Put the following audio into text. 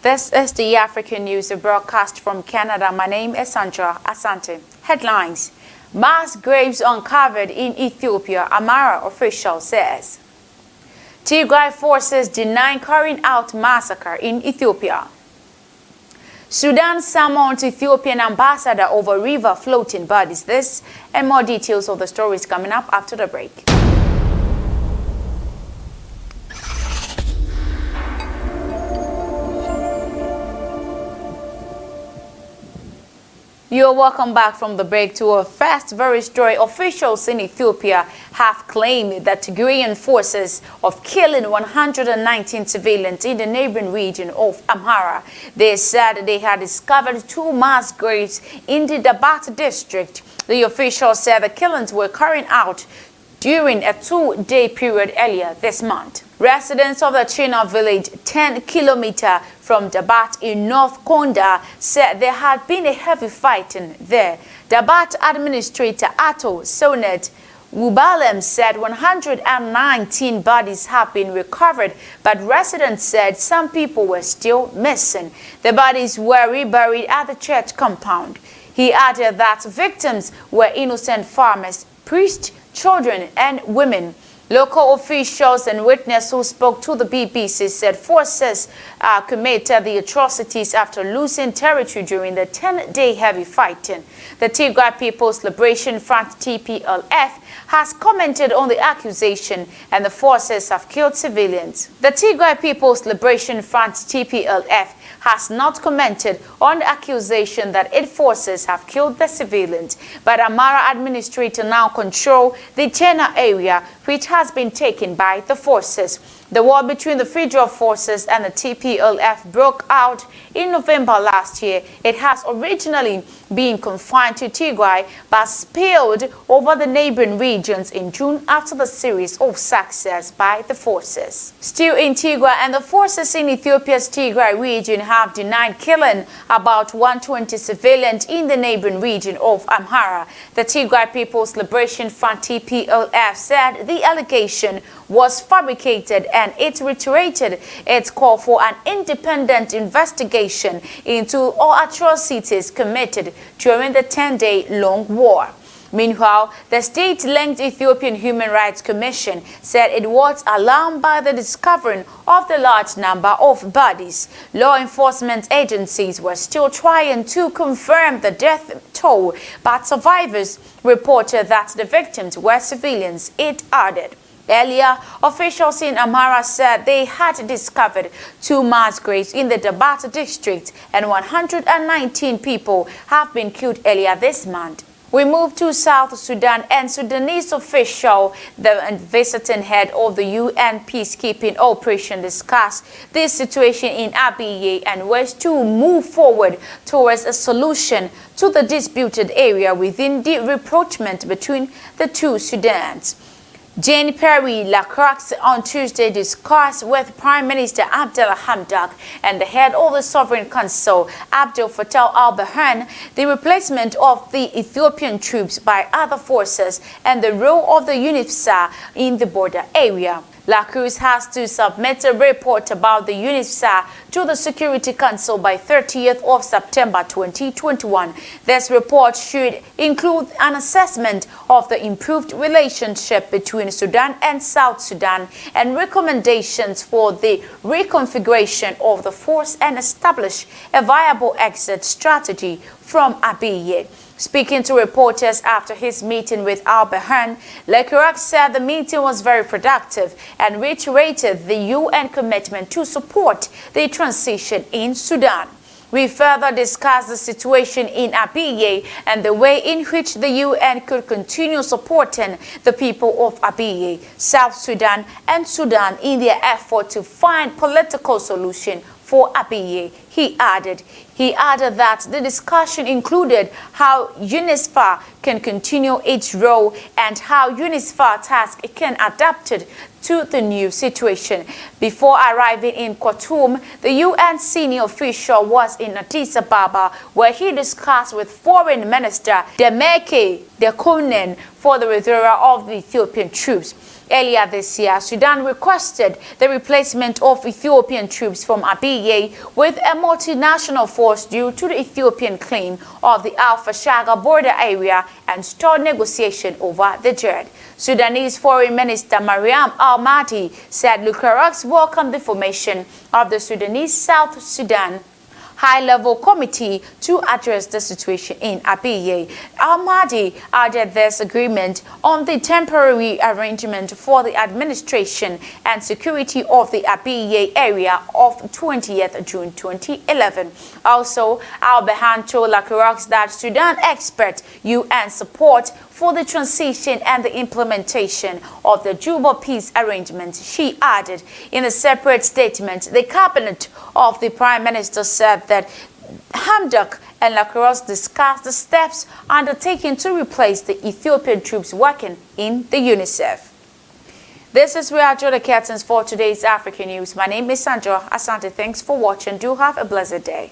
This is the African News broadcast from Canada. My name is Sandra Asante. Headlines. Mass graves uncovered in Ethiopia, Amara official says. Tigray forces deny carrying out massacre in Ethiopia. Sudan summons Ethiopian ambassador over river floating bodies. This and more details of the stories coming up after the break. You're welcome back from the break to a fast very story. Officials in Ethiopia have claimed that Tigrayan forces of killing 119 civilians in the neighboring region of Amhara. They said they had discovered 2 mass graves in the Dabat district. The officials said the killings were carried out during a 2-day period earlier this month. Residents of the China village, 10 kilometers from Dabat in North Konda, said there had been a heavy fighting there. Dabat Administrator Ato Sonet Wubalem said 119 bodies have been recovered, but residents said some people were still missing. The bodies were reburied at the church compound. He added that victims were innocent farmers, priests, children, and women. Local officials and witnesses who spoke to the BBC said forces committed the atrocities after losing territory during the 10-day heavy fighting. The Tigray People's Liberation Front (TPLF) has commented on the accusation, and the forces have killed civilians. The Tigray People's Liberation Front (TPLF) has not commented on the accusation that its forces have killed the civilians, but Amara administrator now control the Chena area, which has been taken by the forces. The war between the federal forces and the TPLF broke out in November last year. It has originally been confined to Tigray but spilled over the neighboring regions in June after the series of success by the forces. Still in Tigray, and the forces in Ethiopia's Tigray region have denied killing about 120 civilians in the neighboring region of Amhara. The Tigray People's Liberation Front (TPLF) said the allegation was fabricated, and it reiterated its call for an independent investigation into all atrocities committed during the 10-day-long war. Meanwhile, the state-linked Ethiopian Human Rights Commission said it was alarmed by the discovering of the large number of bodies. Law enforcement agencies were still trying to confirm the death toll, but survivors reported that the victims were civilians, it added. Earlier, officials in Amhara said they had discovered 2 mass graves in the Dabat district, and 119 people have been killed earlier this month. We move to South Sudan, and Sudanese official, the visiting head of the UN peacekeeping operation, discussed this situation in Abyei and ways to move forward towards a solution to the disputed area within the rapprochement between the 2 Sudans. Jane Perry Lacroix on Tuesday discussed with Prime Minister Abdel Hamdok and the head of the Sovereign Council, Abdel Fattah al-Burhan, the replacement of the Ethiopian troops by other forces and the role of the UNIFSA in the border area. Lacroix has to submit a report about the UNIFSA to the Security Council by 30th of September 2021. This report should include an assessment of the improved relationship between Sudan and South Sudan and recommendations for the reconfiguration of the force and establish a viable exit strategy from Abyei. Speaking to reporters after his meeting with al-Burhan, Lacroix said the meeting was very productive and reiterated the UN commitment to support the transition in Sudan. We further discussed the situation in Abyei and the way in which the UN could continue supporting the people of Abyei, South Sudan, and Sudan in their effort to find political solution for Abyei, he added. He added that the discussion included how UNISFA can continue its role and how UNISFA task can adapt it to the new situation. Before arriving in Khartoum, the UN senior official was in Addis Ababa, where he discussed with Foreign Minister Demeke Dekonnen for the withdrawal of the Ethiopian troops. Earlier this year, Sudan requested the replacement of Ethiopian troops from Abyei with a multinational force due to the Ethiopian claim of the Al-Fashaga border area and stalled negotiation over the JED. Sudanese Foreign Minister Mariam Al-Mahdi said Lukarak's welcomed the formation of the Sudanese South Sudan high-level committee to address the situation in Abyei. Al-Mahdi added this agreement on the temporary arrangement for the administration and security of the Abyei area of 20th June 2011. Also, Al-Bahan told Lukarak that Sudan expects UN support for the transition and the implementation of the Juba peace arrangement. She added in a separate statement, the cabinet of the Prime Minister said that Hamdok and Lukarak discussed the steps undertaken to replace the Ethiopian troops working in the UNICEF. This is where I draw the curtains for today's African news. My name is Sandra Asante. Thanks for watching. Do have a blessed day.